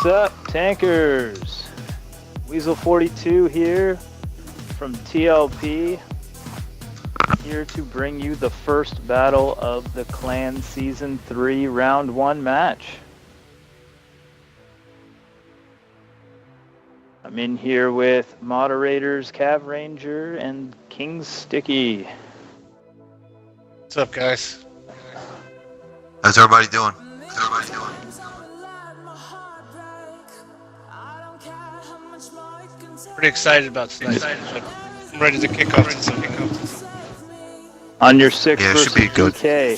What's up, tankers? Weasel42 here from TLP, here to bring you the first battle of the Clan Season 3 Round 1 match. I'm in here with moderators Cav Ranger and King Sticky. What's up, guys? How's everybody doing? Pretty excited about tonight. I'm ready to kick off. On your 6 Yeah, it versus should be good. BK.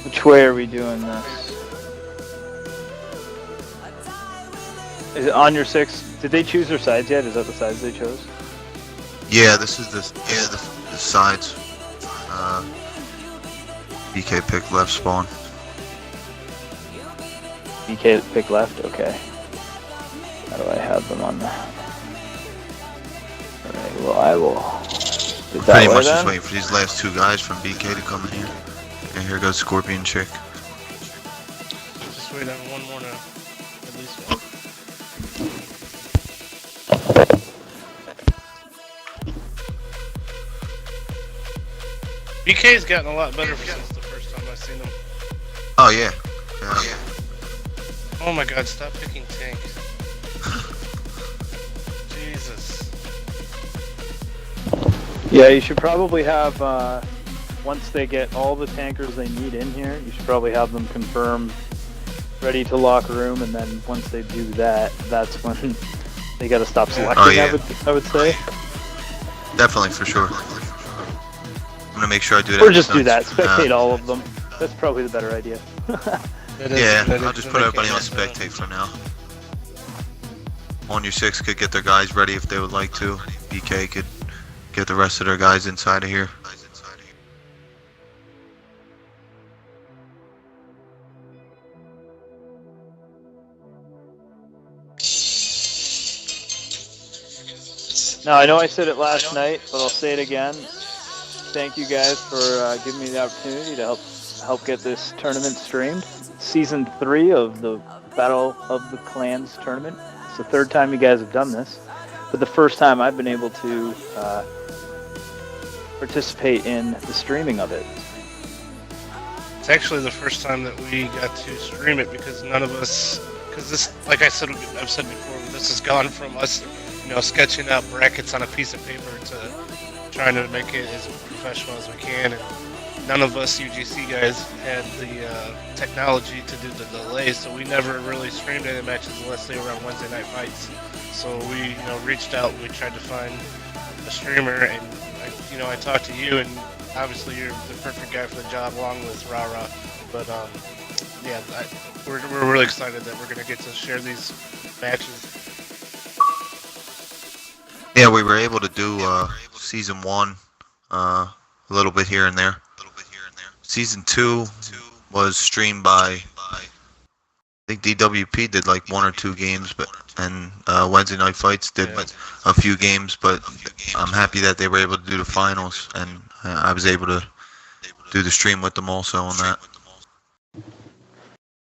Which way are we doing this? Is it on your 6? Did they choose their sides yet? Is that the sides they chose? Yeah, this is the sides. BK picked left spawn. BK pick left? Okay. How do I have them on there? Alright, well I will do that Pretty way much then. just waiting for these last two guys from BK to come in here. And here goes Scorpion Chick. Just wait on one more now. At least one. BK's gotten a lot better since the first time I seen him. Oh yeah. Yeah. Oh my god, stop picking tank. Jesus. Yeah, you should probably have, once they get all the tankers they need in here, you should probably have them confirm ready to locker room, and then once they do that, that's when they gotta stop selecting, Oh, yeah. I would say. Definitely, for sure. I'm gonna make sure I do that. Or just do that, next. spectate all of them. That's probably the better idea. Yeah, I'll just put everybody on spectate for now. On your 6 could get their guys ready if they would like to. BK could get the rest of their guys inside of here. Now, I know I said it last night, but I'll say it again. Thank you guys for giving me the opportunity to help get this tournament streamed. Season 3 of the Battle of the Clans tournament. It's the third time you guys have done this, but the first time I've been able to participate in the streaming of it. It's actually the first time that we got to stream it because none of us, because this, like I've said before, this has gone from us, sketching out brackets on a piece of paper to trying to make it as professional as we can. And none of us UGC guys had the technology to do the delays, so we never really streamed any matches unless they were on Wednesday night fights. So we, reached out and we tried to find a streamer, and I talked to you, and obviously you're the perfect guy for the job, along with Rara. But yeah, we're really excited that we're gonna get to share these matches. Yeah, we were able to do season 1 a little bit here and there. Season 2 was streamed by, I think DWP did like 1 or 2 games, and Wednesday Night Fights did a few games, but I'm happy that they were able to do the finals, and I was able to do the stream with them also on that.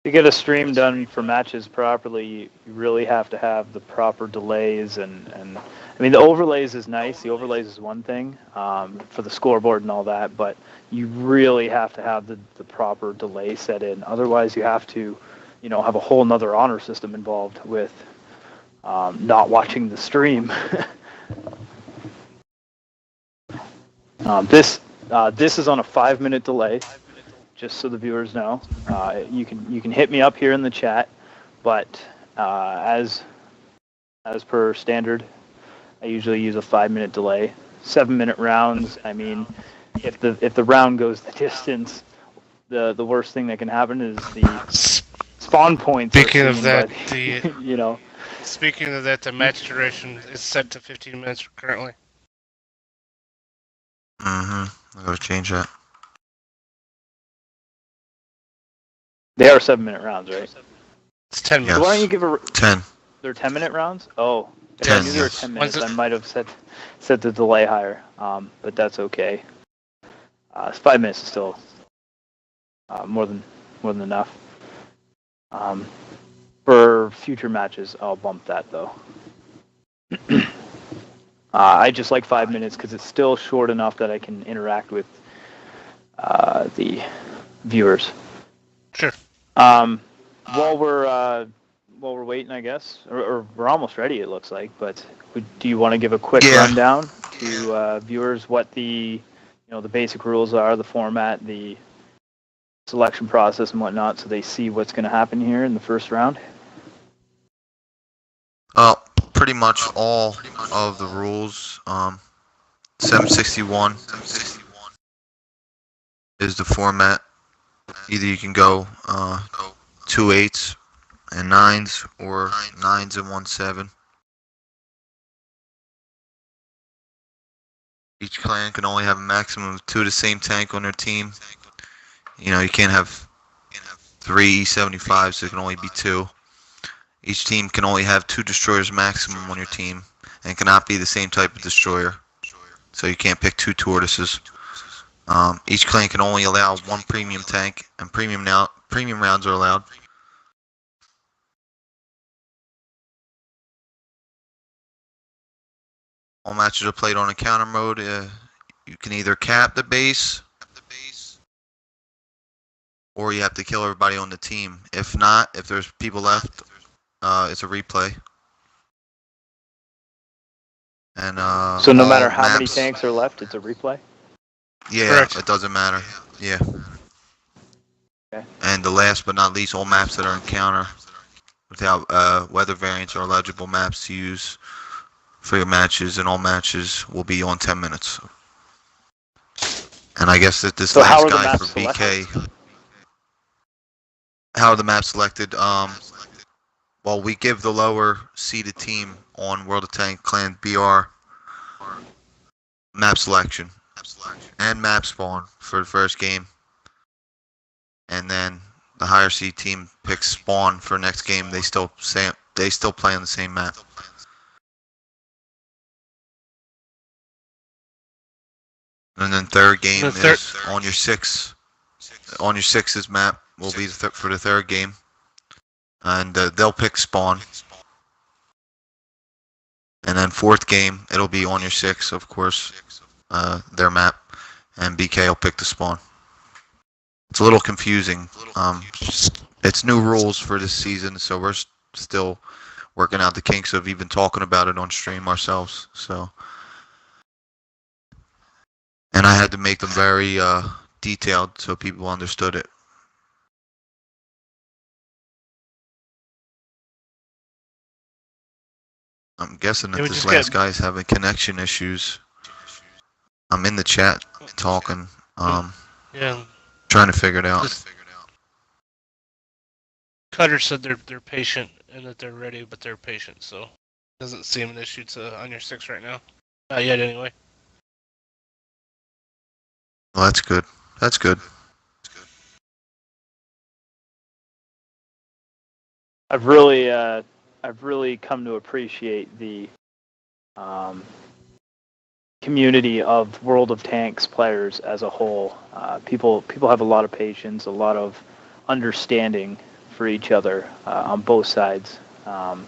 To get a stream done for matches properly, you really have to have the proper delays, and I mean, the overlays is nice. The overlays is one thing for the scoreboard and all that, but you really have to have the proper delay set in. Otherwise, you have to, have a whole nother honor system involved with not watching the stream. This is on a 5-minute delay, just so the viewers know. You can hit me up here in the chat, but as per standard, I usually use a 5-minute delay. 7-minute rounds. I mean, if the round goes the distance, the worst thing that can happen is the spawn points. Speaking of that, Speaking of that, the match duration is set to 15 minutes currently. I gotta change that. They are 7-minute rounds, right? It's 10 minutes. So why don't you give a 10. They're 10-minute rounds? Oh. 10, they were yes. 10 minutes. I might have set the delay higher, but that's okay. 5 minutes is still more than enough. For future matches, I'll bump that though. I just like 5 minutes because it's still short enough that I can interact with the viewers. Sure. While we're waiting, I guess, or we're almost ready, it looks like, but do you want to give a quick rundown to viewers what the basic rules are, the format, the selection process and whatnot, so they see what's going to happen here in the first round? Pretty much all of the rules. 761 is the format. Either you can go 2 8s and 9s, or 9s and 1 7. Each clan can only have a maximum of 2 of the same tank on their team. You can't have 3 E75s, so it can only be 2. Each team can only have 2 destroyers maximum on your team, and cannot be the same type of destroyer. So you can't pick 2 tortoises. Each clan can only allow 1 premium tank, and premium rounds are allowed. All matches are played on encounter mode. You can either cap the base or you have to kill everybody on the team. If not, if there's people left, it's a replay. And So no matter all how many maps, tanks are left, it's a replay? yeah, Correct. it doesn't matter. Yeah. Okay. And the last but not least, all maps that are encounter without weather variants are eligible maps to use for your matches, and all matches will be on 10 minutes. And I guess that this So how last are the guy maps for BK, how are the maps selected? Well, we give the lower seeded team on World of Tank Clan BR map selection and map spawn for the first game, and then the higher seed team picks spawn for next game. They still play on the same map. And then third game is on your six. On your six's map will be for the third game, and they'll pick spawn. And then fourth game, it'll be on your six, of course, their map, and BK will pick the spawn. It's a little confusing. It's new rules for this season, so we're still working out the kinks of even talking about it on stream ourselves. So, and I had to make them very detailed so people understood it. I'm guessing that this last guy's having connection issues. I'm in the chat talking, Yeah. trying to figure it out. Cutter said they're patient and that they're ready, but they're patient, so doesn't seem an issue on your 6 right now. Not yet, anyway. Well, that's good. That's good. I've really come to appreciate the community of World of Tanks players as a whole. People have a lot of patience, a lot of understanding for each other on both sides. The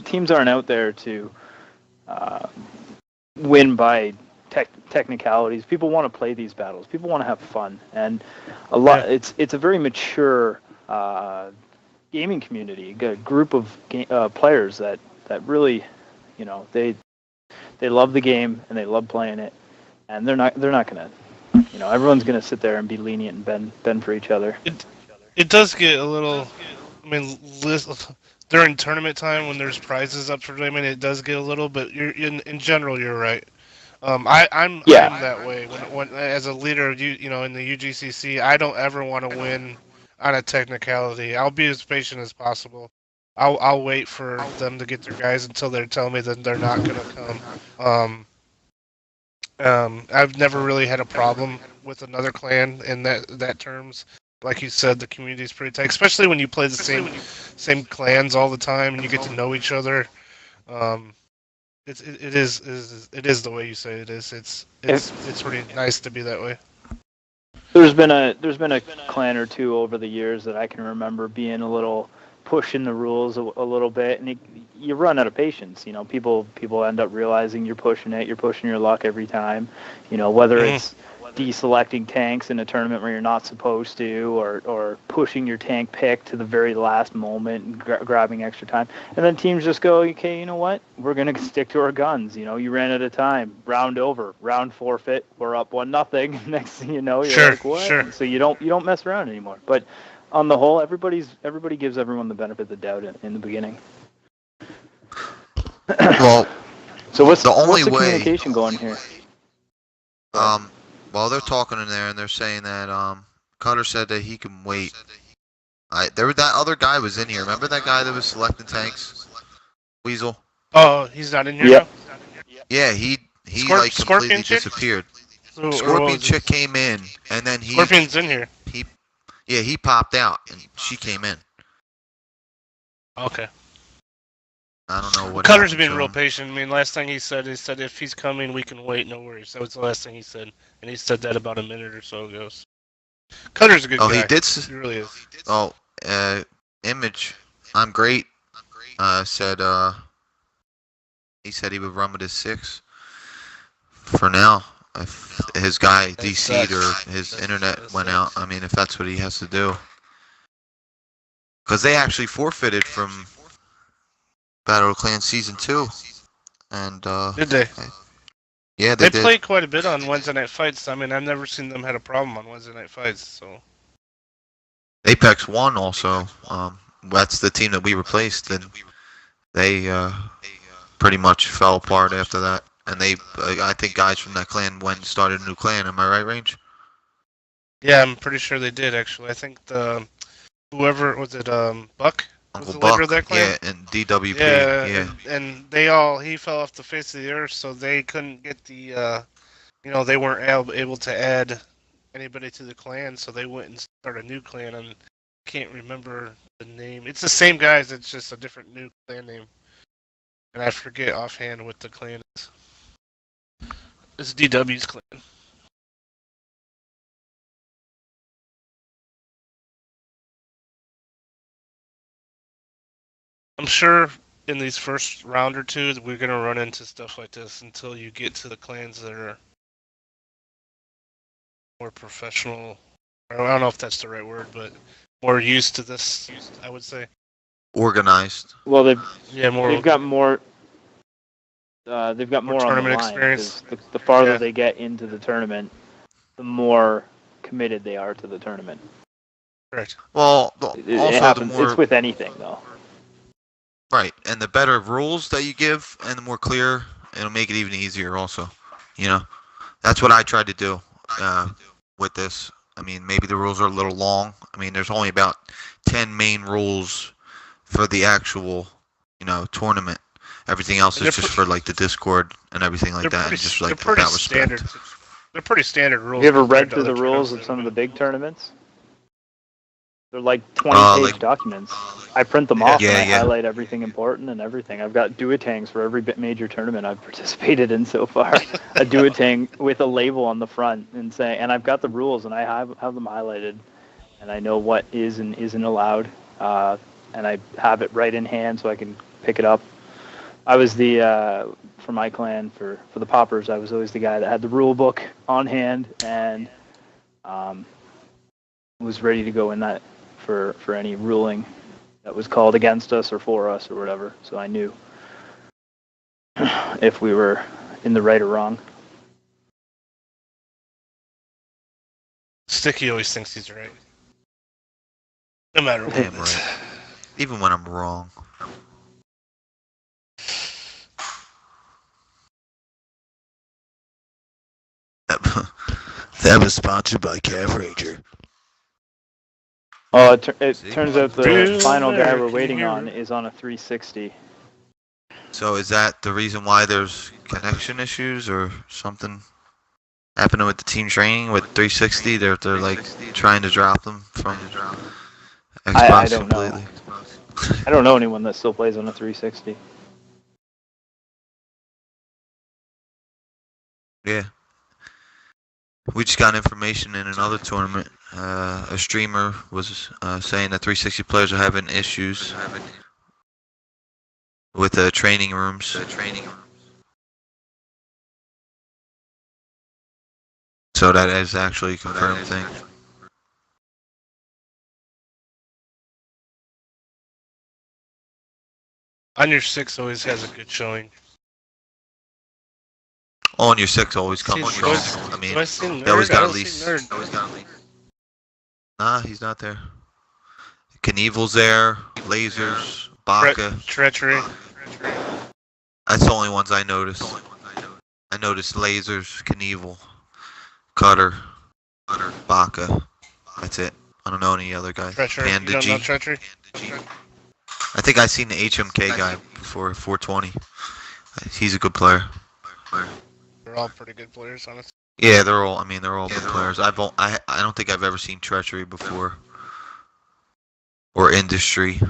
teams aren't out there to win by technicalities. People want to play these battles. People want to have fun, and a lot. Yeah. It's a very mature gaming community, a group of players that really, they love the game and they love playing it, and they're not gonna, everyone's gonna sit there and be lenient and bend for each other. It does get a little, I mean, during tournament time when there's prizes up for them, it does get a little, but in general you're right. I'm that way. When as a leader, in the UGCC, I don't ever want to win on a technicality. I'll be as patient as possible. I'll wait for them to get their guys until they're telling me that they're not gonna come. I've never really had a problem with another clan in that terms. Like you said, the community's pretty tight, especially when you play the same clans all the time and you get to know each other. It is the way you say it is. It's pretty nice to be that way. There's been a clan or two over the years that I can remember being a little pushing the rules a little bit, and you run out of patience. People end up realizing you're pushing your luck every time. Whether it's deselecting tanks in a tournament where you're not supposed to, or pushing your tank pick to the very last moment and grabbing extra time. And then teams just go, okay, you know what? We're going to stick to our guns. You ran out of time. Round over. Round forfeit. We're up 1-0. Next thing you know, you're like, what? Sure. So you don't mess around anymore. But on the whole, everybody gives everyone the benefit of the doubt in the beginning. Well, so what's the communication going here? Well, they're talking in there, and they're saying that Cutter said that he can wait. That other guy was in here. Remember that guy that was selecting tanks? Weasel? Oh, he's not in here now? Yeah, he completely disappeared. Scorpion chick came in, and then Scorpion's in here. He popped out, and she came in. Okay. I don't know what. Cutter's been real patient. I mean, last thing he said if he's coming, we can wait. No worries. That was the last thing he said, and he said that about a minute or so ago. Cutter's a good guy. Oh, he did. He really is. Oh, Image, I'm great. He said he would run with his 6 for now. if his guy That DC'd sucks. or his That internet sucks. went out. I mean, if that's what he has to do. Because they actually forfeited from Battle of Clans Season 2. And, Did they? yeah, they They did. play quite a bit on Wednesday night fights. I mean, I've never seen them had a problem on Wednesday night fights. So Apex won also. That's the team that we replaced, and they pretty much fell apart after that. And they, I think guys from that clan went and started a new clan. Am I right, Range? yeah, I'm pretty sure they did actually. I think whoever was it, Buck was Uncle the leader of Buck, that clan. yeah, and DWP, Yeah, yeah. and he fell off the face of the earth, so they couldn't get the, they weren't able to add anybody to the clan, so they went and started a new clan, and I can't remember the name. It's the same guys, it's just a different new clan name, and I forget offhand what the clan is. It's DW's clan. I'm sure in these first round or two that we're gonna run into stuff like this until you get to the clans that are more professional. I don't know if that's the right word, but more used to this, I would say. Organized. Well, More. they've got more. They've got more on the tournament line. experience. 'Cause the farther Yeah. they get into the tournament, the more committed they are to the tournament. Correct. Well, It also the happens. more It's with anything, though. right, and the better rules that you give, and the more clear, it'll make it even easier. Also, that's what I tried to do with this. I mean, maybe the rules are a little long. I mean, there's only about 10 main rules for the actual, tournament. Everything else is just for like the Discord and everything like that, and just like they're pretty that respect. standard. They're pretty standard rules. Have you ever compared read to through the other rules tournaments of some of the that big tournaments? They're like 20-page like- documents. I print them off Yeah, and I yeah. highlight everything important and everything. I've got duotangs for every major tournament I've participated in so far. A duotang with a label on the front and I've got the rules and I have them highlighted, and I know what is and isn't allowed, and I have it right in hand so I can pick it up. I was for my clan for the poppers. I was always the guy that had the rule book on hand and was ready to go in that for any ruling that was called against us or for us or whatever. So I knew if we were in the right or wrong. Sticky always thinks he's right. No matter what. Damn right. Even when I'm wrong. That was sponsored by Calf Ranger. Oh, it See? turns out the Real final guy we're American waiting hero. on is on a 360. So is that the reason why there's connection issues or something happening with the team training with 360? They're like trying to drop them from Xbox I don't know. completely. I don't know anyone that still plays on a 360. Yeah. We just got information in another tournament. A streamer was saying that 360 players are having issues with the training rooms. So that is actually a confirmed thing. On your 6 always has a good showing. Oh, and your 6 always comes See, strong. boys- I mean, do I see they always Nerd? I got at don't see least. Nerd. Nah, he's not there. Knievel's there. Lasers. Baka. Treachery. That's the only ones I noticed. I noticed Lasers, Knievel, Cutter, Baka. That's it. I don't know any other guys. Treachery. You Panda don't G. know Treachery? I think I seen the HMK guy before 420. He's a good player. They're all pretty good players, honestly. Yeah, they're all good players. I don't think I've ever seen Treachery before. Or Industry.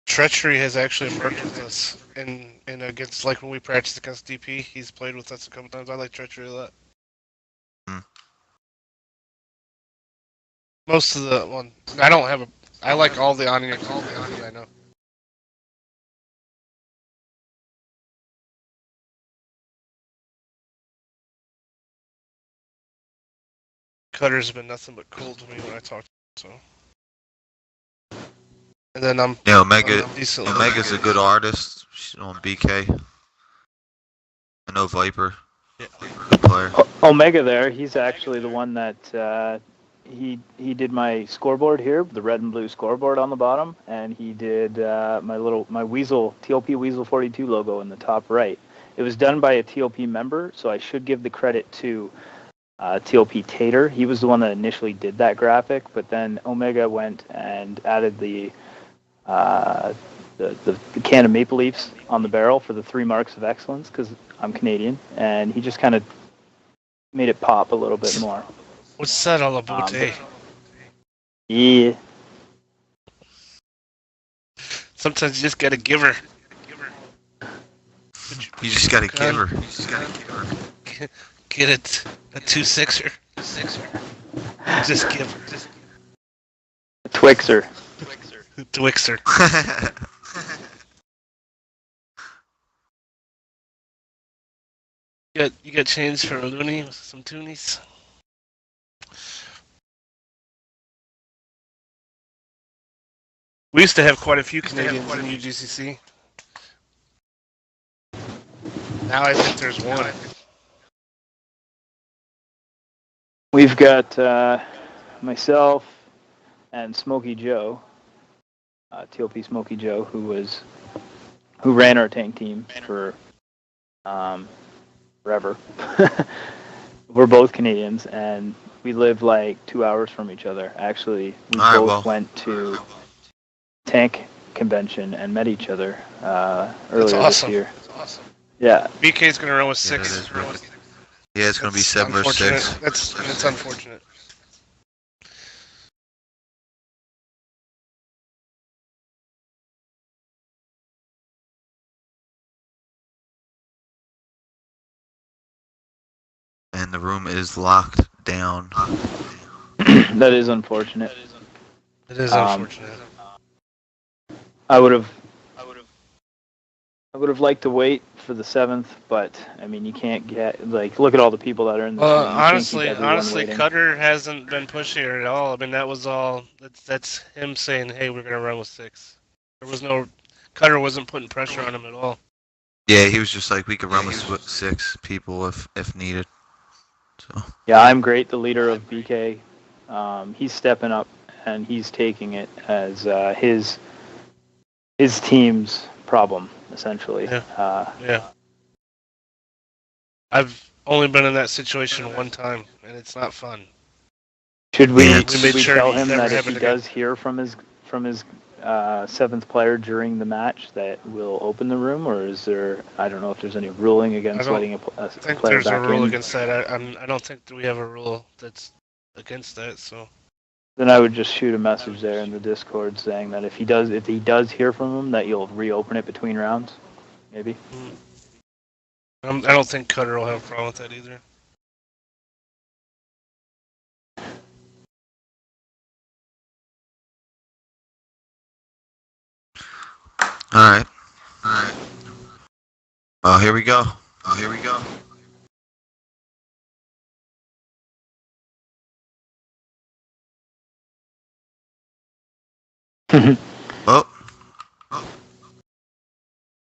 Treachery has actually worked with us in against, like when we practiced against DP. He's played with us a couple times. I like Treachery a lot. Most of the one, I like all the Onion I know. Cutter's been nothing but cool to me when I talk to him. So. And then I'm Yeah, decently. Omega's a good artist. She's on BK. I know Viper. Yeah. Good player. Omega there, he's actually the one that he did my scoreboard here, the red and blue scoreboard on the bottom, and he did my Weasel TLP Weasel 42 logo in the top right. It was done by a TLP member, so I should give the credit to TLP Tater. He was the one that initially did that graphic, but then Omega went and added the can of Maple Leafs on the barrel for the 3 marks of excellence because I'm Canadian, and he just kind of made it pop a little bit more. What's that all about, eh? Yeah. Sometimes you just gotta give her. You just gotta give her. You just gotta give her. Get it. A 2-6er. Just give her. Just Twixer. Twixer. You got change for a loony with some toonies? We used to have quite a few Canadians in UGCC. Now I think there's one. We've got myself and Smokey Joe, TLP Smokey Joe, who ran our tank team for forever. We're both Canadians, and we live like 2 hours from each other. Actually, we both went to tank convention and met each other earlier this year. That's awesome. Yeah. BK's gonna run with 6. Yeah, it's gonna be 7 or 6. That's unfortunate. And the room is locked down. That is unfortunate. It is unfortunate. I would have liked to wait for the 7th, but I mean, you can't get look at all the people that are in the stream. Honestly, Cutter hasn't been pushing her at all. I mean, that was all. That's him saying, "Hey, we're gonna run with 6." There was no Cutter wasn't putting pressure on him at all. Yeah, he was just like, we could run with 6 people if needed. So. Yeah, I'm great. The leader of BK, he's stepping up and he's taking it as his team's problem, essentially. Yeah. I've only been in that situation one time, and it's not fun. Should we made sure tell him that if happen he again. does hear from his 7th player during the match that we'll open the room, or is there? I don't know if there's any ruling against letting a player back in. I think there's a rule against that. I don't think that we have a rule that's against that. So. Then I would just shoot a message there in the Discord saying that if he does hear from him, that you'll reopen it between rounds, maybe. I don't think Cutter will have a problem with that either. All right. Oh, here we go. Oh.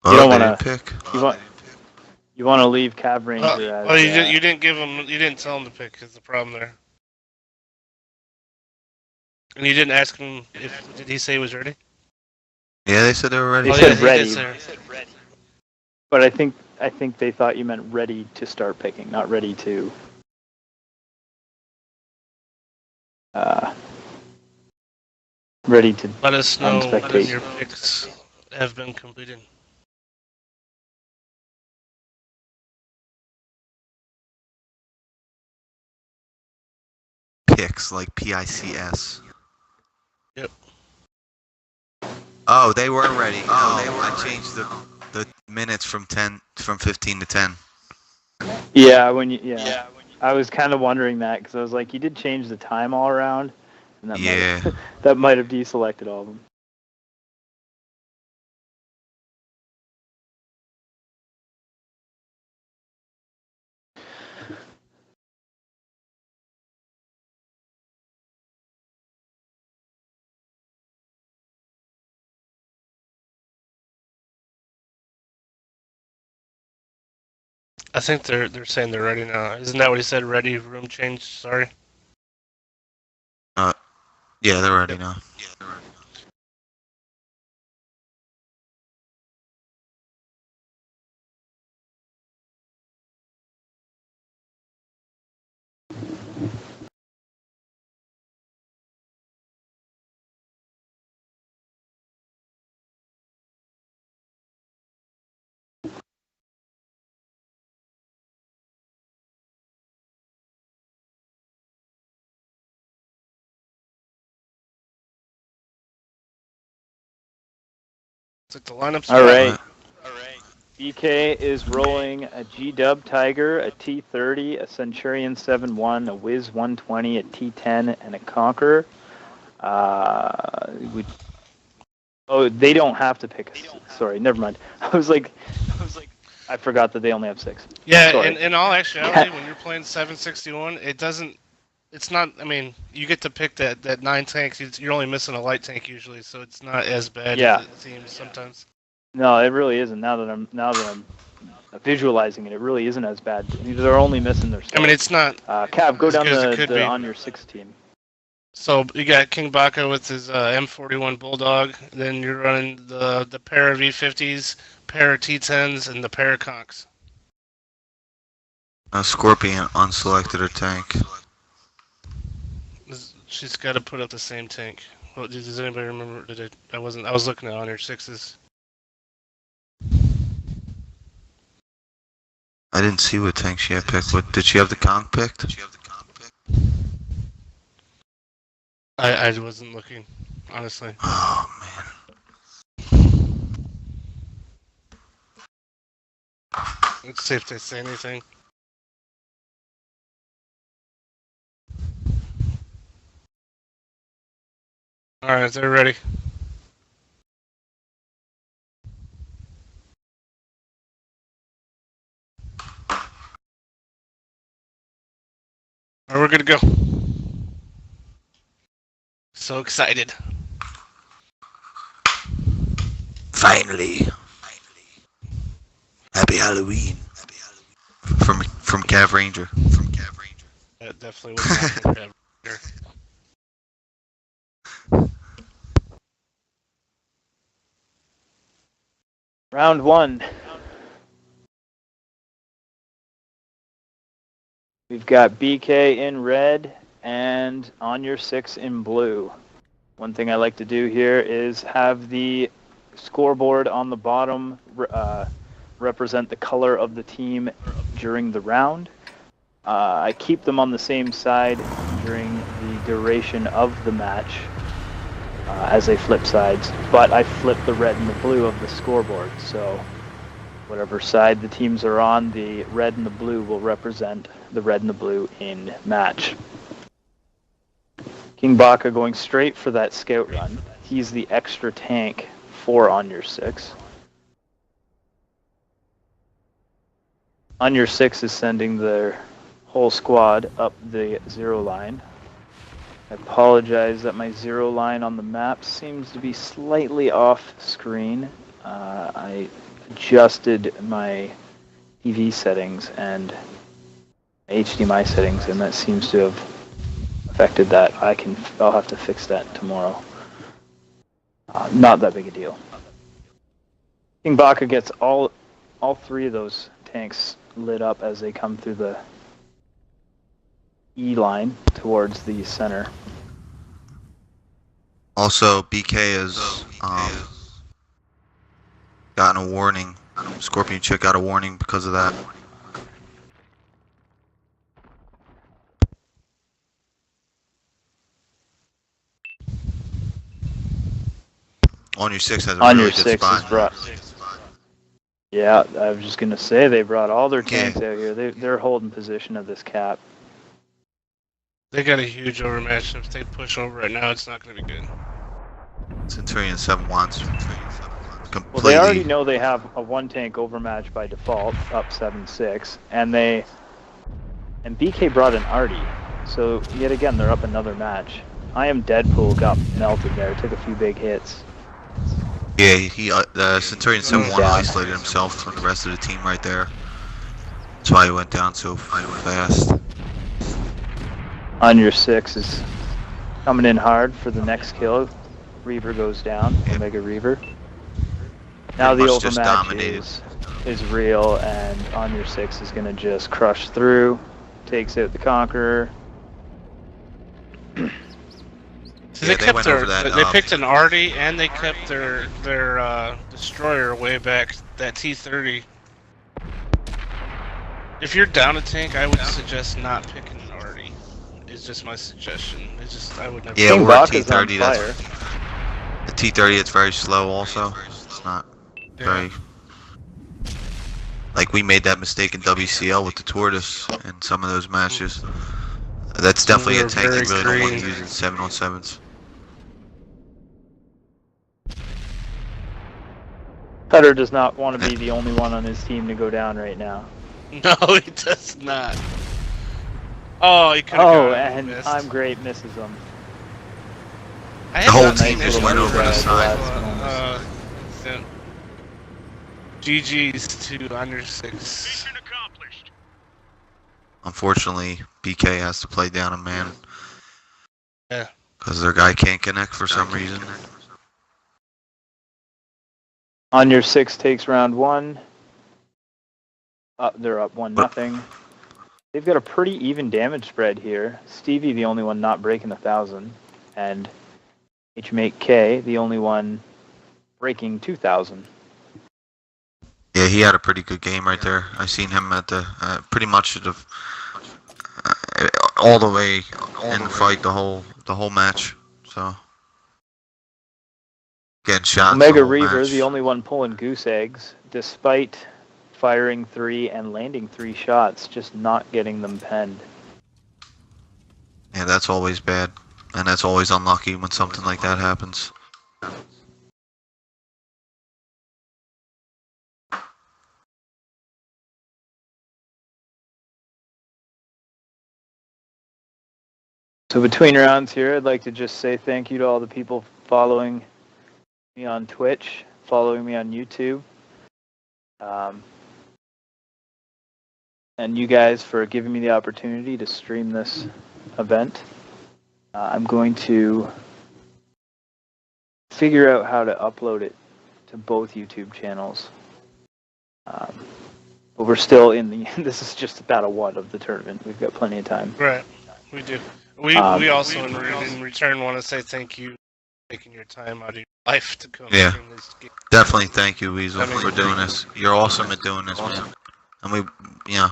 You don't want to pick. You want to leave Cav Ranger as. Well, you didn't give him. You didn't tell him to pick. Is the problem there? And you didn't ask him did he say he was ready? Yeah, they said they were ready. They said ready. He did, but I think they thought you meant ready to start picking, not ready to. Ready to. Let us know when your picks have been completed. Picks, like PICS. Yep. Oh, they were ready. I changed the minutes from 15 to 10. Yeah, I was kind of wondering that because I was like, you did change the time all around, and that might have deselected all of them. I think they're saying they're ready now. Isn't that what he said? Ready, room change. Sorry. Yeah, they're ready now. It's like the lineups. All right. BK is rolling a G-Dub Tiger, a T30, a Centurion 7-1, a Wiz 120, a T10, and a Conqueror. They don't have to pick. Sorry, never mind. I was like, I forgot that they only have 6. Yeah, Sorry. in all actuality, when you're playing 761, it doesn't. It's not. I mean, you get to pick that 9 tanks. You're only missing a light tank usually, so it's not as bad as it seems sometimes. No, it really isn't. Now that I'm visualizing it, it really isn't as bad. They're only missing their. I mean, it's not. Cav, go down the on your 6 team. So you got King Baka with his M41 Bulldog. Then you're running the pair of E50s, pair of T10s, and the pair of Conks. Scorpion unselected her tank. She's got to put up the same tank. Well, does anybody remember? I was looking at on your 6s. I didn't see what tank she had picked. What did she have the Kong picked? I wasn't looking, honestly. Oh man. Let's see if they say anything. Alright, they're ready. Alright, we're good to go. So excited. Finally. Happy Halloween. From Cav Ranger. That definitely was not from Cav Ranger. Round 1. We've got BK in red and on your 6 in blue. One thing I like to do here is have the scoreboard on the bottom represent the color of the team during the round. I keep them on the same side during the duration of the match as they flip sides, but I flip the red and the blue of the scoreboard, so whatever side the teams are on, the red and the blue will represent the red and the blue in match. King Baka going straight for that scout run. He's the extra tank for on your 6. On your 6 is sending their whole squad up the 0 line. I apologize that my 0 line on the map seems to be slightly off screen. I adjusted my TV settings and HDMI settings, and that seems to have affected that. I'll have to fix that tomorrow. Not that big a deal. King Baka gets all 3 of those tanks lit up as they come through the E line towards the center. Also, BK has gotten a warning. Scorpion Chick got a warning because of that. On your 6 has a on really your good 6 is brought. Yeah, I was just gonna say they brought all their tanks out here. They're holding position of this cap. They got a huge overmatch. If they push over right now, it's not going to be good. Centurion 7-1. Completely. Well, they already know they have a 1 tank overmatch by default, up 7-6, and BK brought an Artie, so yet again they're up another match. I am Deadpool got melted there, took a few big hits. Yeah, the Centurion 7-1 isolated himself from the rest of the team right there. That's why he went down so fast. On your 6 is coming in hard for the next kill. Reaver goes down, Omega Reaver. Now the much just overmatch dominated. is real, and on your 6 is going to just crush through, takes out the Conqueror. So Yeah, they kept went their, over that, they picked an Artie and they kept their destroyer way back, that T-30. If you're down a tank, I would suggest not picking an Artie. It's just my suggestion. It's just I would never. Yeah, King we're a Baka's on T-30. fire. The T-30, it's very slow also. It's not very... Like, we made that mistake in WCL with the Tortoise in some of those matches. That's definitely a tank you really don't want to use in 7-on-7s. Cutter does not want to be the only one on his team to go down right now. No, he does not. Oh, he could have Oh, and missed. I'm great misses him. I The whole had team that just issue went with over the that side. last one. So, GG's to under 6. Unfortunately, BK has to play down a man. Yeah. Because their guy can't connect for some reason. On your 6 takes round 1. They're up 1-0. They've got a pretty even damage spread here. Stevie, the only one not breaking 1,000, and HMake K, the only one breaking 2,000. Yeah, he had a pretty good game right there. I seen him at the pretty much at the all the way in the fight the whole match. So getting shots. Omega the whole Reaver, match. the only one pulling goose eggs, despite firing 3 and landing 3 shots, just not getting them penned. Yeah, that's always bad, and that's always unlucky when something like that happens. So between rounds here, I'd like to just say thank you to all the people following me on Twitch, following me on YouTube, and you guys for giving me the opportunity to stream this event. I'm going to figure out how to upload it to both YouTube channels. But we're still in the, this is just battle 1 of the tournament. We've got plenty of time. Right, we do. We also in return want to say thank you for taking your time out of your life to come stream this game. Definitely thank you, Weasel, for doing this. You're awesome at doing this, man. And we, the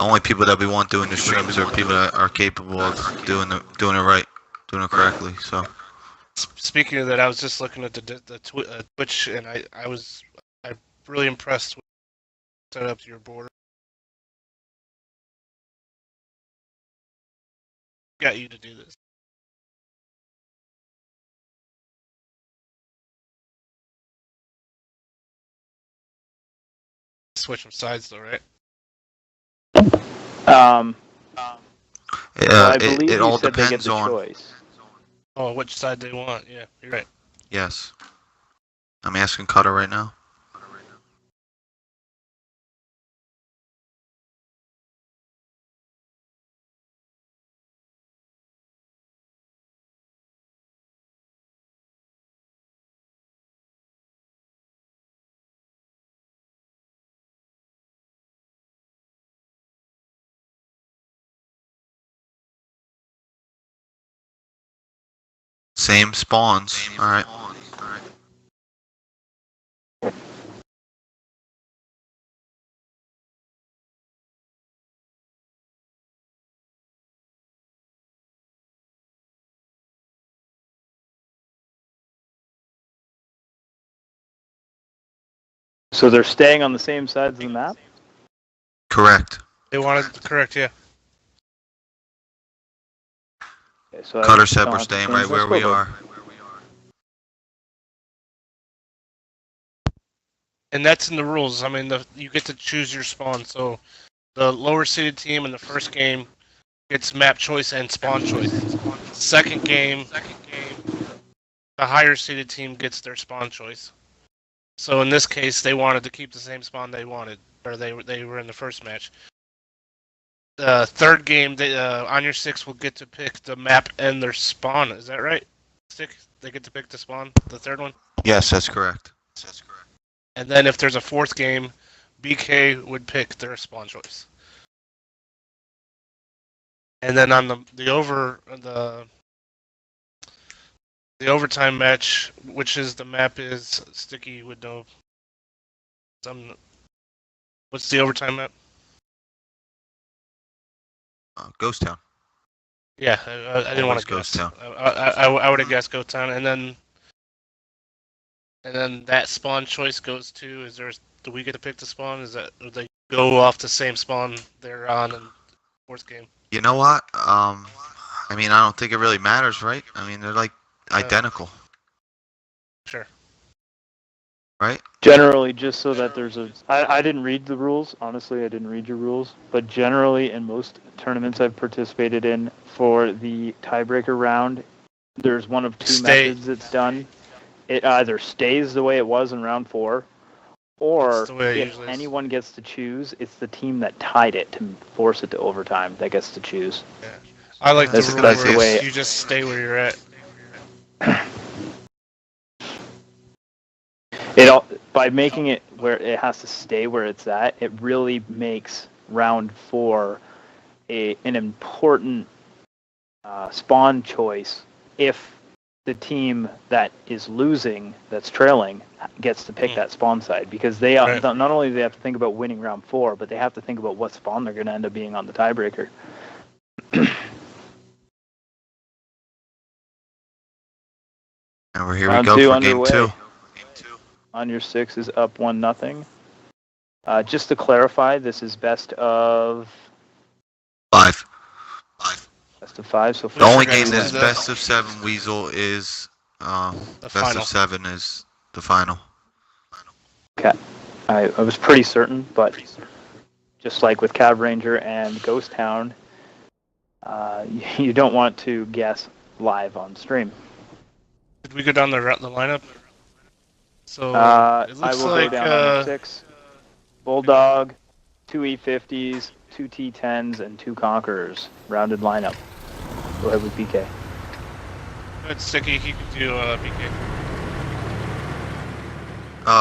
only people that we want doing the streams are people that are capable of doing it right, doing it correctly. So. Speaking of that, I was just looking at the Twitch, and I'm really impressed with set up your board. Got you to do this. Switch some sides though, right? I believe it all you said they get depends the on. choice. Oh, which side they want? Yeah, you're right. Yes. I'm asking Cutter right now. Same spawns. Alright. So they're staying on the same sides of the map? Correct. They wanted correct, yeah. Okay, so Cutter said we're staying right where we are. And that's in the rules. I mean, you get to choose your spawn. So the lower seeded team in the first game gets map choice and spawn choice. Second game, the higher seeded team gets their spawn choice. So in this case, they wanted to keep the same spawn they wanted, or they were in the first match. The third game, on your 6 will get to pick the map and their spawn. Is that right? Stick, they get to pick the spawn. The third one. Yes, that's correct. And then if there's a fourth game, BK would pick their spawn choice. And then on the overtime match, which is the map is Sticky would know. What's the overtime map? Ghost Town. Yeah, I didn't want to Ghost guess. Town. I would have guessed Ghost Town, and then that spawn choice goes to. Do we get to pick the spawn? Do they go off the same spawn they're on in the fourth game? You know what? I mean, I don't think it really matters, right? I mean, they're like identical, Sure. right? Generally, just so that there's a... I didn't read the rules. Honestly, I didn't read your rules. But generally, in most tournaments I've participated in, for the tiebreaker round, there's one of two methods it's done. It either stays the way it was in round 4, or if anyone gets to choose, it's the team that tied it to force it to overtime that gets to choose. Yeah. I like the rule that's the where way you just stay where you're at. By making it where it has to stay where it's at, it really makes round 4 an important spawn choice if the team that is losing, that's trailing, gets to pick that spawn side, because they Right. not only do they have to think about winning round 4, but they have to think about what spawn they're going to end up being on the tiebreaker. And we Round go 2 for underway. game 2. On your 6 is up 1-0. Just to clarify, this is best of 5. Best of 5. So The only forgot game to that's do that. best of 7 Weasel is best final. of 7 is the final. Okay. I was pretty certain, but just like with Cab Ranger and Ghost Town, you don't want to guess live on stream. Did we go down the lineup? So it I looks will like go down on your 6. Bulldog, 2 E50s, 2 T10s, and 2 Conquerors. Rounded lineup. Go ahead with PK. it's Sticky. He can do BK.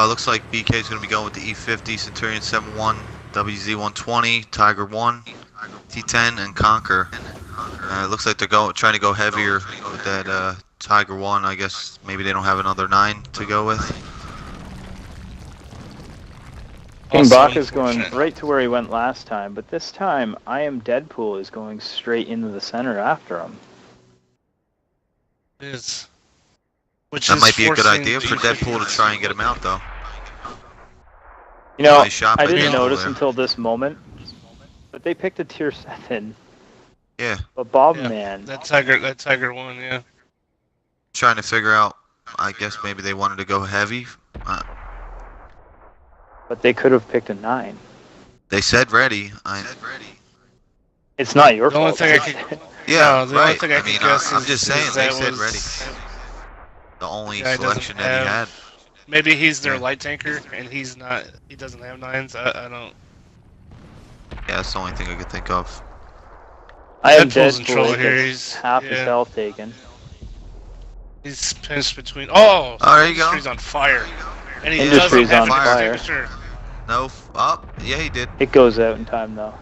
Looks like BK is going to be going with the E50, Centurion 7-1, WZ-120, Tiger 1, T10, and Conquer. It looks like they're trying to go heavier with that Tiger 1. I guess maybe they don't have another 9 to go with. King Also Baka's going unfortunate. right to where he went last time, but this time I Am Deadpool is going straight into the center after him. That might be a good idea for Deadpool to try and get him out, though. You know, Nice shot I by didn't Deadpool notice there. until this moment, but they picked a tier 7. Yeah, But Bob Yeah, Man, That Tiger 1, yeah. trying to figure out. I guess maybe they wanted to go heavy. but they could have picked a 9. They said ready. It's not your The only fault. thing I could, Yeah, No, the only right. thing I I could mean, guess I'm is- just is saying that they said was- ready. The only guy doesn't selection that he had. maybe he's their Yeah. light tanker and he's not. He doesn't have 9s. I don't. Yeah, that's the only thing I could think of. I Am Deadpool's in Deadpool trouble gets here. He's half his health taken. He's pinched between. Oh, there you go. Industry's on fire, and he Industry's doesn't have on an fire. extinguisher. No, up. Yeah, he did. It goes out in time though.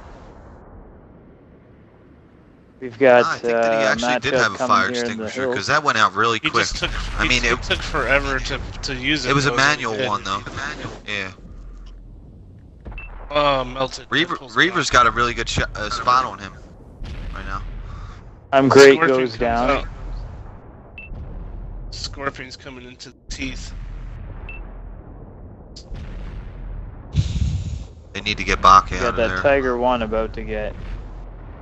We've got I think that he actually did have a fire extinguisher because that went out really He quick. just took. I mean, it took forever to use it. It was a though, manual so he one did. though. Yeah. Oh, melted. Deadpool's Reaver's got a really good spot on him right now. I'm Great Scorpion goes comes down. out. Scorpion's coming into the teeth. They need to get Baka We out got of that there. Tiger 1 about to get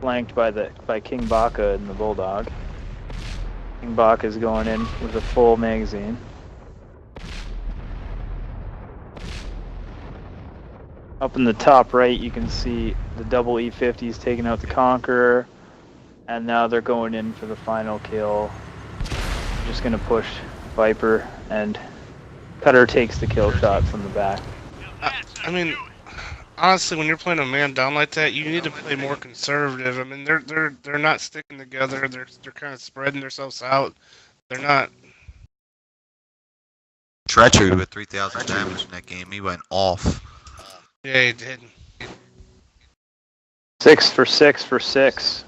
flanked by King Baka and the Bulldog. King Baka's going in with a full magazine. Up in the top right, you can see the double E50s taking out the Conqueror, and now they're going in for the final kill. Just gonna push Viper and Cutter takes the kill shots from the back. I mean, honestly, when you're playing a man down like that, you need to play more conservative. I mean, they're not sticking together. They're kind of spreading themselves out. They're not. Treachery with 3,000 damage in that game. He went off. Yeah, he did. 6 for 6 for 6.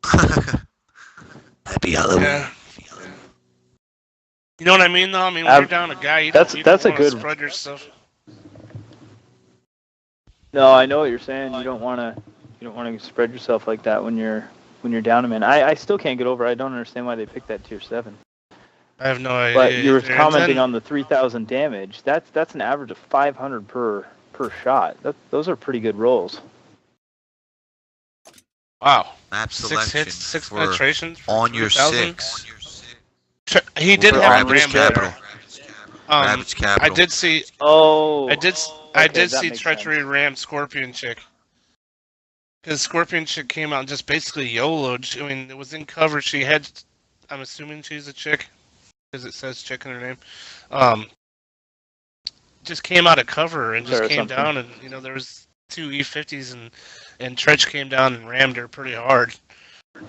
Happy Halloween. Yeah. You know what I mean, though? I mean, when you're down a guy, you don't that's a want good to spread yourself. No, I know what you're saying. You don't want to spread yourself like that when you're down a man. I still can't get over. I don't understand why they picked that tier 7. I have no idea. But you were either. commenting on the 3,000 damage. That's an average of 500 per shot. Those are pretty good rolls. Wow. Map 6 selection hits, 6 for penetrations. on your 3,000? 6. He did For have a Ravage ram Capital. there. Ravage Capital. I did see. Oh. I did that see makes Treachery sense. ram Scorpion Chick. Because Scorpion Chick came out and just basically YOLO'd. I mean, it was in cover. She had. I'm assuming she's a chick. Because it says chick in her name. Just came out of cover and just came down, and there was 2 E50s, and Tretch came down and rammed her pretty hard.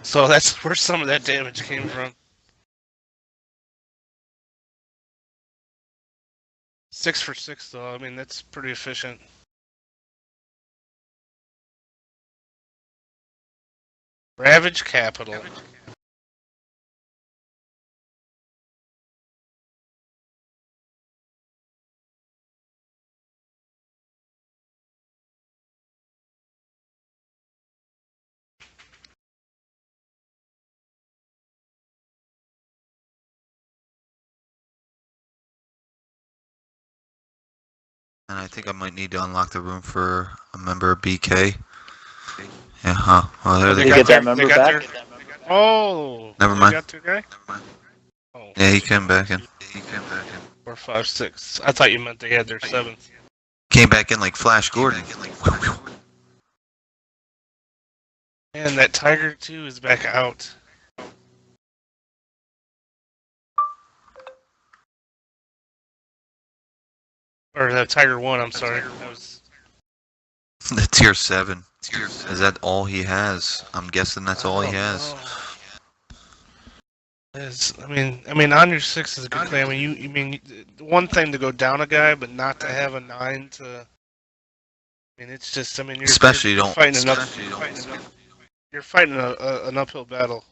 So that's where some of that damage came from. 6 for 6, though. I mean, that's pretty efficient. Ravage Capital. And I think I might need to unlock the room for a member of BK. Yeah, huh. Well, there Did they you go. get that member back? Oh! Never mind. You got 2 guy? Oh. Yeah, he came back in. 4, 5, 6. I thought you meant they had their 7th. Came back in like Flash Gordon. And that Tiger 2 is back out. Or the Tiger 1, I'm sorry. That was... The tier 7. Is that all he has? I'm guessing that's all he has. I mean, on your 6 is a good play. I mean, you mean one thing to go down a guy, but not to have a 9 to. I mean, it's just. I mean, you're fighting you're fighting an uphill battle.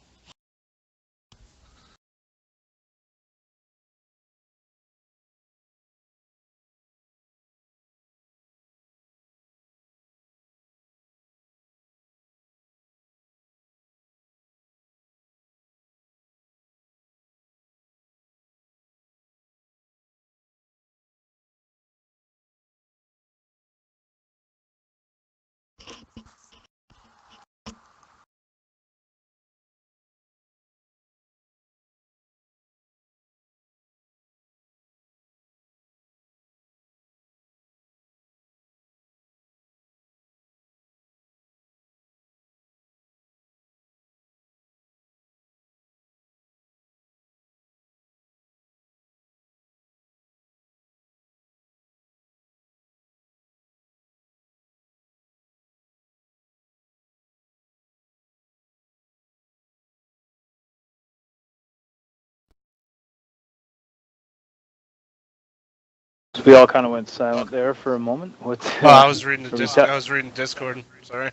We all kind of went silent there for a moment. Oh, I was reading I was reading Discord. Sorry.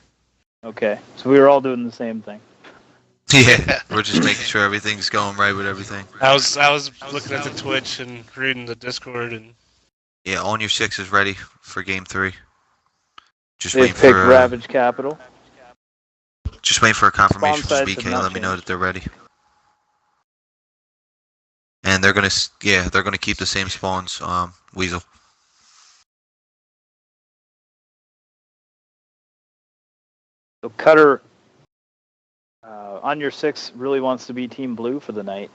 Okay, so we were all doing the same thing. Yeah, we're just making sure everything's going right with everything. I was looking at the Twitch and reading the Discord and. Yeah, on your 6 is ready for game 3. Just They wait picked for Ravage Capital. just wait for a confirmation from Spawn size BK. have not Let me know changed. that they're ready. And they're gonna keep the same spawns. Weasel. So Cutter on your 6 really wants to be Team Blue for the night.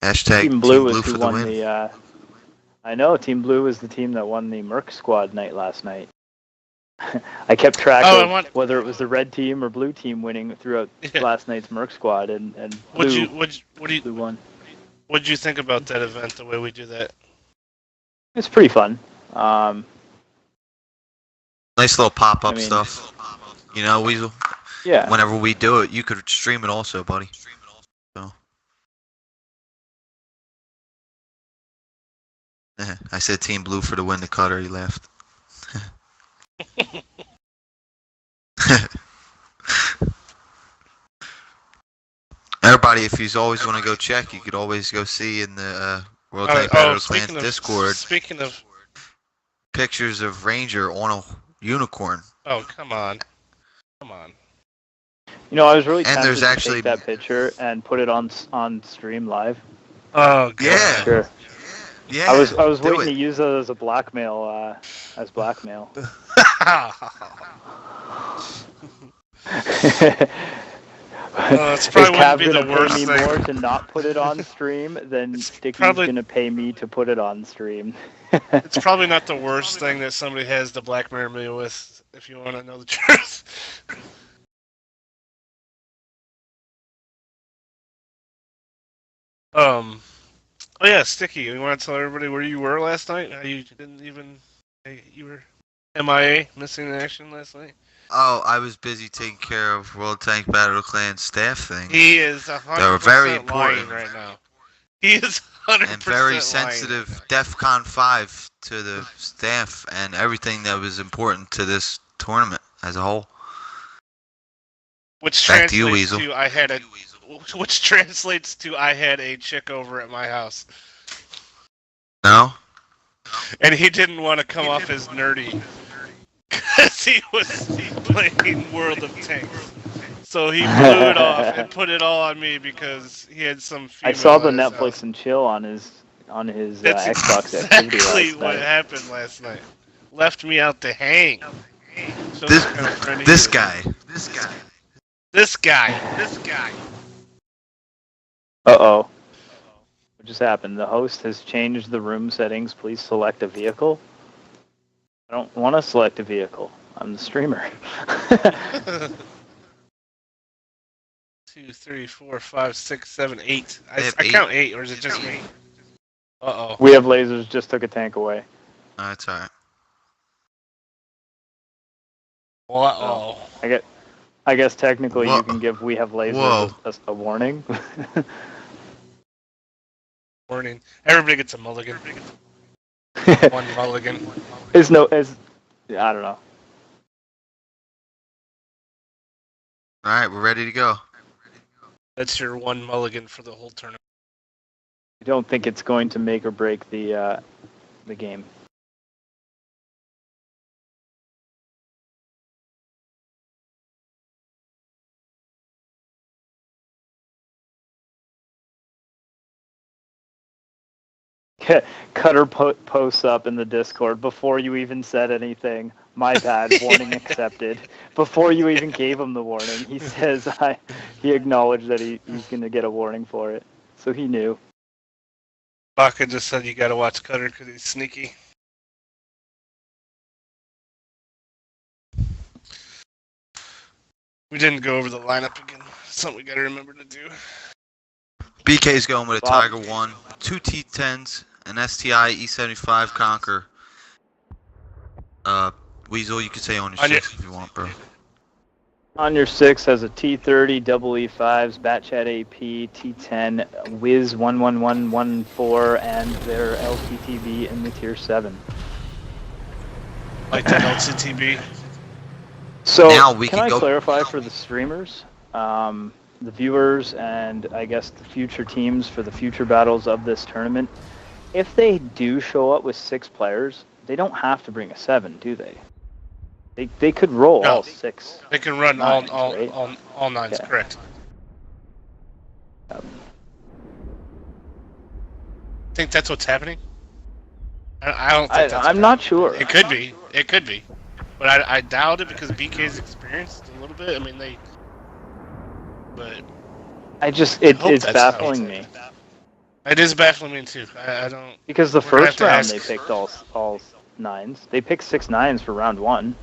Hashtag Team Blue was for who the won win. the. I know Team Blue was the team that won the Merc Squad night last night. I kept track Oh, of whether it was the red team or blue team winning throughout last night's Merc squad, and blue won. What did you think about that event? The way we do that? It's pretty fun. Nice little pop-up stuff. You know, Weasel. Yeah. Whenever we do it, you could stream it also, buddy. So. I said Team Blue for the win. The cutter. He laughed. Everybody, if you always want to go check, you could always go see in the World Tank Battle Clans Discord. Speaking of pictures of Ranger on a unicorn. Oh, come on. You know, I was really tempted there's to actually take that picture and put it on stream live. Oh, God. Yeah. Sure. Yeah. I was waiting to use it as a blackmail. It's probably Cav wouldn't be the worst pay me thing. more to not put it on stream than Sticky's gonna pay me to put it on stream. It's probably not the worst thing that somebody has to blackmail me with, if you want to know the truth. Oh yeah, Sticky. You want to tell everybody where you were last night? How you didn't even you were MIA, missing in action last night. Oh, I was busy taking care of World Tank Battle Clan staff things. He is 100% lying right now. He is 100% and very lying. sensitive DEFCON 5 to the staff and everything that was important to this tournament as a whole. Which Back to you, translates Weasel. to I had a chick over at my house. No? And he didn't want to come off as nerdy. Because he was playing World of Tanks. So he blew it off and put it all on me because he had some female I saw the in his Netflix house. and chill on his That's Xbox activity exactly last what night. happened last night. Left me out to hang. So This guy. Uh-oh. What just happened? The host has changed the room settings. Please select a vehicle. I don't want to select a vehicle. I'm the streamer. 2, 3, 4, 5, 6, 7, 8. I have count 8, or is it just me? Uh-oh. We have lasers. Just took a tank away. That's alright. Uh-oh. I guess technically you can give we have lasers a warning. Warning. Everybody gets a mulligan. One mulligan. I don't know. Alright, we're ready to go. That's your one mulligan for the whole tournament. I don't think it's going to make or break the game. Cutter posts up in the Discord before you even said anything. My bad. Warning accepted. Before you even gave him the warning, he says he acknowledged that he's going to get a warning for it. So he knew. Baka just said you gotta watch Cutter because he's sneaky. We didn't go over the lineup again. Something we gotta remember to do. BK's going with a Tiger 1, 2 T10s, an STI E75 Conquer. Weasel, you can say on your 6 if you want, bro. On your 6 has a T30, double E5s, Batchat AP, T10, Wiz 11114, and their LTTB in the tier 7. Like that LCTB. So, now we can I go clarify for the streamers, the viewers, and I guess the future teams for the future battles of this tournament, if they do show up with 6 players, they don't have to bring a 7, do they? They could roll all 6. They can run nines, all right? 9s, Yeah. correct. Think that's what's happening? I don't think that's I'm not sure. It could be. It could be. But I doubt it because BK's experienced a little bit. I mean, But It's baffling me. It is baffling me too. I don't. Because the We're gonna have first to round ask. they picked all 9s. They picked 6 9s for round 1.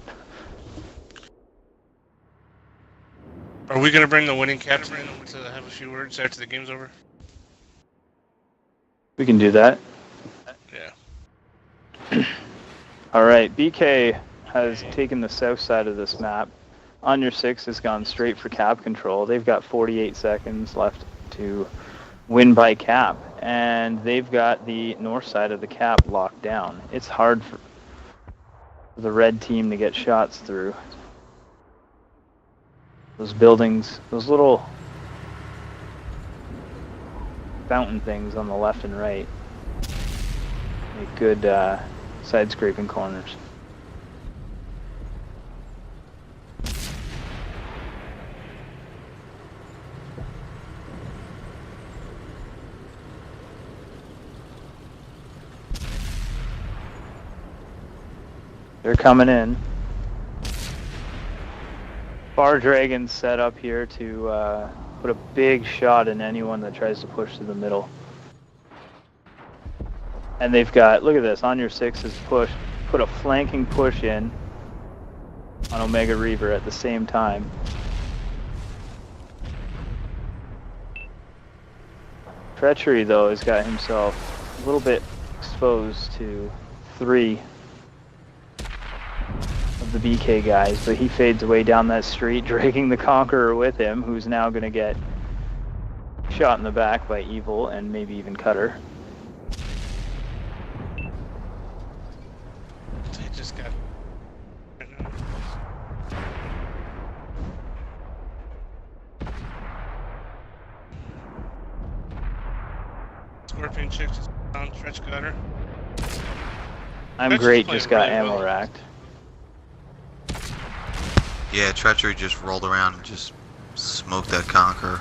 Are we gonna bring the winning captain in to have a few words after the game's over? We can do that. Yeah. Alright, BK has taken the south side of this map. On your 6 has gone straight for cap control. They've got 48 seconds left to win by cap. And they've got the north side of the cap locked down. It's hard for the red team to get shots through. Those buildings, those little fountain things on the left and right make good side scraping corners. They're coming in. Bar Dragon's set up here to put a big shot in anyone that tries to push to the middle. And they've got, look at this, on your 6 is put a flanking push in on Omega Reaver at the same time. Treachery, though, has got himself a little bit exposed to 3 of the BK guys, but he fades away down that street, dragging the Conqueror with him, who's now going to get shot in the back by Evil and maybe even Cutter. They just got... Scorpion chick just found Stretch Cutter. I'm Treachery's great, playing just got really ammo well. racked. Yeah, Treachery just rolled around and just smoked that Conqueror.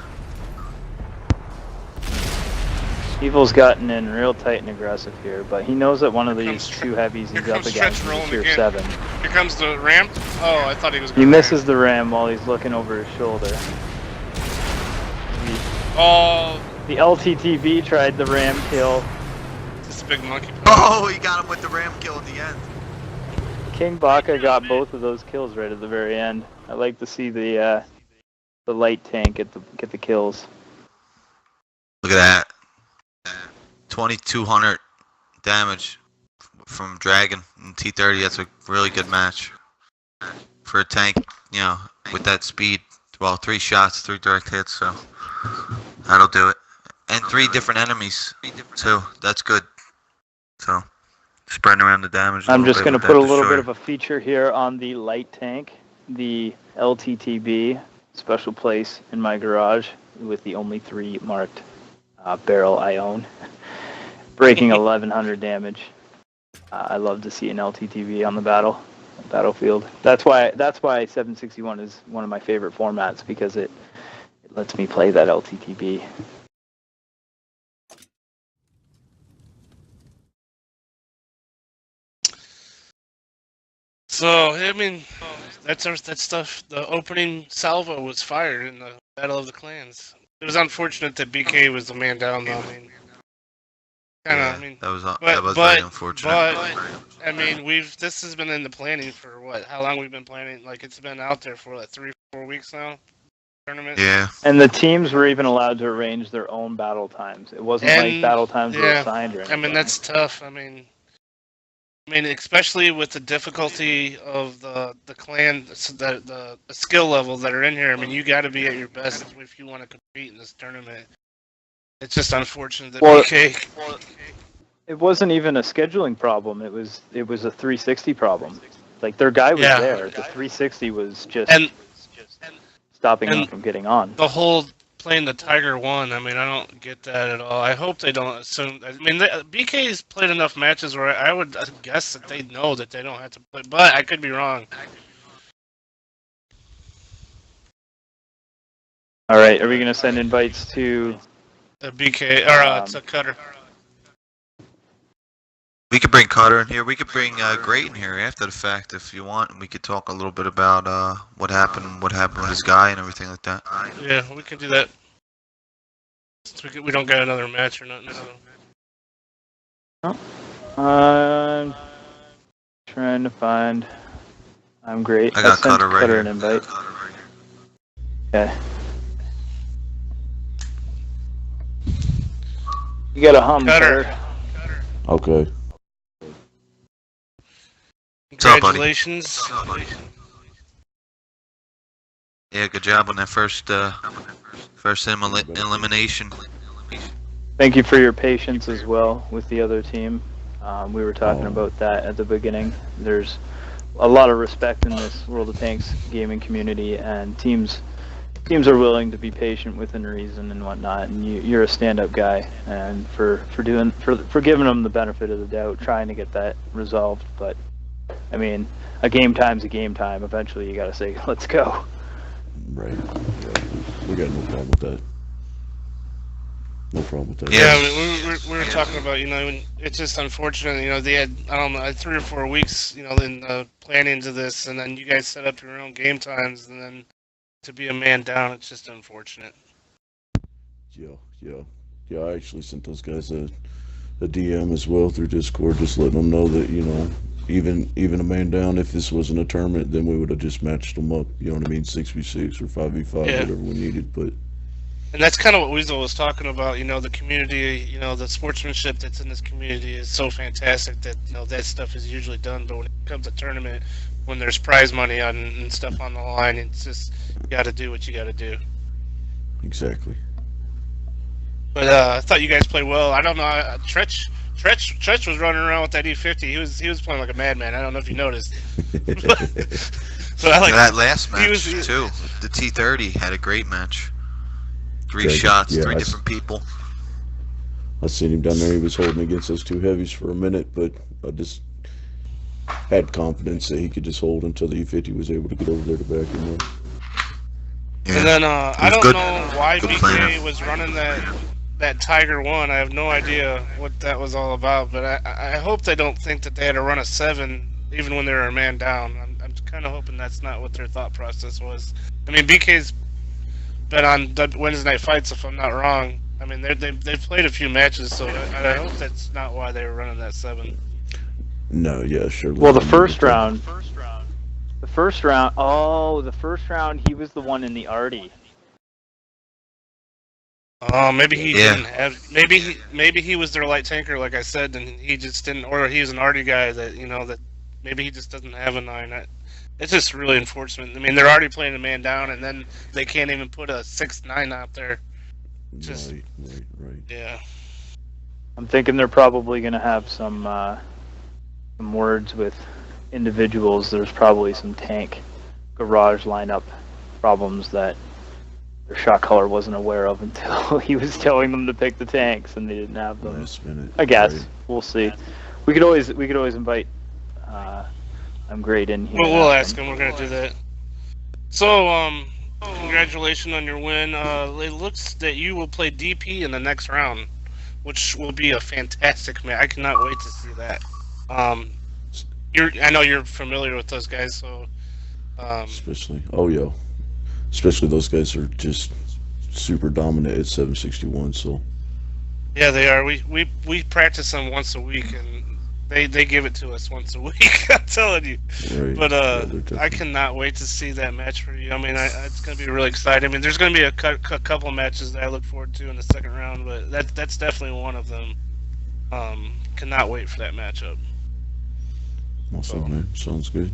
Evil's gotten in real tight and aggressive here, but he knows that one of Here these comes 2 heavies here he's up comes against Stretch is rolling tier again. 7. Here comes the ramp. Oh, I thought he was He going misses the ram while he's looking over his shoulder. Oh, The LTTB tried the ram kill. this is a big monkey. Oh, he got him with the ram kill at the end. King Baka got both of those kills right at the very end. I like to see the light tank get the kills. Look at that. 2,200 damage from Dragon and T30. That's a really good match for a tank, you know, with that speed. Well, 3 shots, 3 direct hits, so that'll do it. And 3 different enemies too. That's good. So spreading around the damage. I'm just going to put a little bit of a feature here on the light tank, the LTTB, special place in my garage with the only 3 marked barrel I own, breaking 1100 damage. I love to see an LTTB on the battlefield. That's why 761 is one of my favorite formats, because it lets me play that LTTB. So, I mean, that stuff. The opening salvo was fired in the Battle of the Clans. It was unfortunate that BK was the man down, though. I mean, Yeah, I mean, that was very unfortunate. But I mean, this has been in the planning for what? How long we've been planning? Like, it's been out there for like 3-4 weeks now. Tournament. Yeah. And the teams were even allowed to arrange their own battle times. It wasn't like battle times were assigned or anything. I mean, that's tough. I mean, especially with the difficulty of the clan, the skill levels that are in here. I mean, you got to be at your best if you want to compete in this tournament. It's just unfortunate that BK. It wasn't even a scheduling problem. It was a 360 problem. Like, their guy was there. The 360 was just stopping them from getting on. The whole playing the Tiger 1, I mean, I don't get that at all. I hope they don't assume. I mean, BK's played enough matches where I would guess that they know that they don't have to play, but I could be wrong. All right, are we going to send invites to BK or to Cutter? We could bring Cutter in here. We could bring Great in here after the fact if you want, and we could talk a little bit about what happened with his guy and everything like that. Yeah, we can do that. We don't get another match or nothing. So. I'm trying to find. I'm great. I got sent Cutter right Cutter here. an invite. Okay. You got a hum, Cutter. Okay. What's up, buddy? Congratulations. Yeah, good job on that first elimination. Thank you for your patience as well with the other team. We were talking Oh. about that at the beginning. There's a lot of respect in this World of Tanks gaming community, and teams are willing to be patient within reason and whatnot. And you're a stand-up guy, and for giving them the benefit of the doubt, trying to get that resolved. But I mean, a game time's a game time. Eventually, you got to say, "Let's go." Right. Yeah. We got no problem with that. No problem with that. Yeah, I mean, we were talking about, it's just unfortunate, they had, I don't know, 3 or 4 weeks, in planning to this, and then you guys set up your own game times, and then to be a man down, it's just unfortunate. Yeah. I actually sent those guys a DM as well through Discord, just letting them know that, even a man down, if this wasn't a tournament, then we would have just matched them up, you know what I mean, 6v6 or 5v5, Yeah. whatever we needed, but... And that's kind of what Weasel was talking about, the community, the sportsmanship that's in this community is so fantastic that, that stuff is usually done, but when it comes to tournament, when there's prize money and stuff on the line, it's just, you gotta do what you gotta do. Exactly. But I thought you guys played well. I don't know, Tretch was running around with that E50. He was playing like a madman. I don't know if you noticed. But I like That last match, was- too. The T30 had a great match. 3 Good. shots, Yeah, 3 I different people. I seen him down there. He was holding against those two heavies for a minute, but I just had confidence that he could just hold until the E50 was able to get over there to back him up. Yeah. And then I was don't good. know why Good BK planner. was running that Tiger 1. I have no idea what that was all about, but I hope they don't think that they had to run a 7 even when they were a man down. I'm kind of hoping that's not what their thought process was. I mean, BK's been on Wednesday Night Fights, if I'm not wrong. I mean, they've played a few matches, so I hope that's not why they were running that 7. No, yeah, surely. Well, the first round, he was the one in the Artie. Oh, maybe he Yeah. didn't have. Maybe he was their light tanker, like I said, and he just didn't. Or he's an arty guy that that maybe he just doesn't have a 9. It's just really unfortunate. I mean, they're already playing a man down, and then they can't even put a 6-9 out there. Just Right. yeah. I'm thinking they're probably going to have some words with individuals. There's probably some tank garage lineup problems that their shot caller wasn't aware of until he was telling them to pick the tanks, and they didn't have them. Last minute. I guess Right. we'll see. We could always invite. I'm great in here. We'll ask him. We're gonna do that. So congratulations on your win. It looks that you will play DP in the next round, which will be a fantastic match. I cannot wait to see that. I know you're familiar with those guys, so. Especially those guys are just super dominant at 761. So Yeah, they are. We practice them once a week, and they give it to us once a week. I'm telling you. right. But Yeah, they're tough. I cannot wait to see that match for you. I mean, it's going to be really exciting. I mean, there's going to be a couple of matches that I look forward to in the second round, but that's definitely one of them. Cannot wait for that matchup. Awesome, man. Sounds good.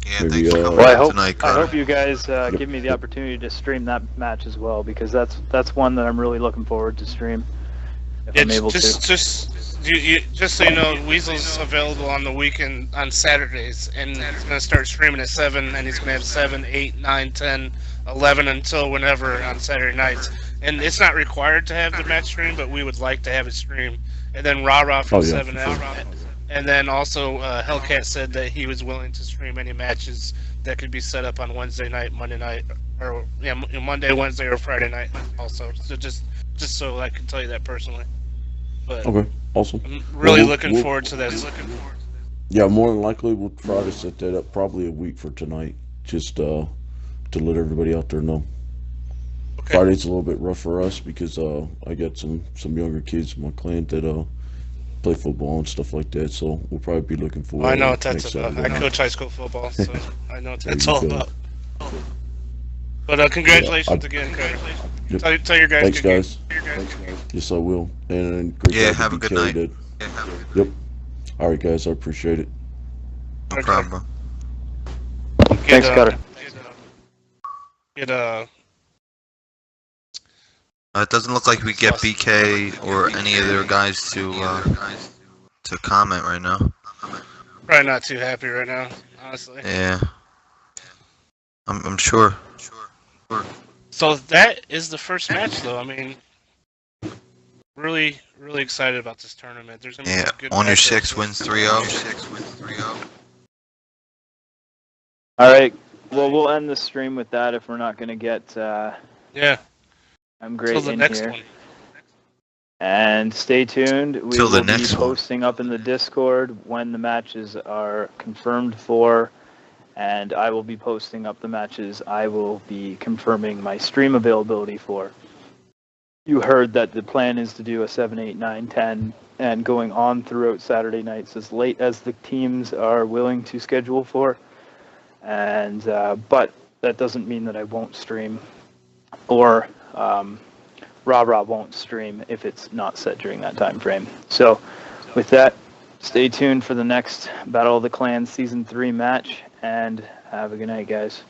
Yeah, Maybe, thanks for coming Well, I out hope tonight, I Carter. hope you guys give me the opportunity to stream that match as well, because that's one that I'm really looking forward to stream if I'm able to. Just so you know, Weasel's available on the weekend on Saturdays, and he's going to start streaming at 7, and he's going to have 7, 8, 9, 10, 11 until whenever on Saturday nights. And it's not required to have the match stream, but we would like to have it streamed. And then Rah from 7F. And then also Hellcat said that he was willing to stream any matches that could be set up on Wednesday night, Monday night, or Monday, Wednesday, or Friday night also. So just so I can tell you that personally. But Okay, awesome. I'm really Well, looking we'll- forward to that. Yeah, more than likely we'll try to set that up probably a week for tonight, just to let everybody out there know. Okay. Friday's a little bit rough for us because I got some younger kids in my clan that play football and stuff like that, so we'll probably be looking for. Well, I know what that's next about. Saturday. I coach high school football, so I know what There that's you all go. about. Congratulations again, Carter. Yep. Tell your guys. Thanks, good guys. Yes, I will. And great Yeah, job have to a good BK night. did. Yeah, have a good Yep. All right, guys. I appreciate it. No Okay. problem, bro. Thanks, Cutter. It doesn't look like we get BK or any of their guys to comment right now. Probably not too happy right now, honestly. Yeah, I'm sure. So that is the first match, though. I mean, really, really excited about this tournament. There's gonna be Yeah, some good on your matchups. 6 wins 3-0. All right. Well, we'll end the stream with that if we're not going to get. Yeah. I'm great Till the in next here. one. And stay tuned. We Till the will be next one. posting up in the Discord when the matches are confirmed for, and I will be posting up the matches I will be confirming my stream availability for. You heard that the plan is to do a 7, 8, 9, 10, and going on throughout Saturday nights as late as the teams are willing to schedule for. And but that doesn't mean that I won't stream, or Rob won't stream if it's not set during that time frame. So with that, stay tuned for the next Battle of the Clans Season 3 match, and have a good night, guys.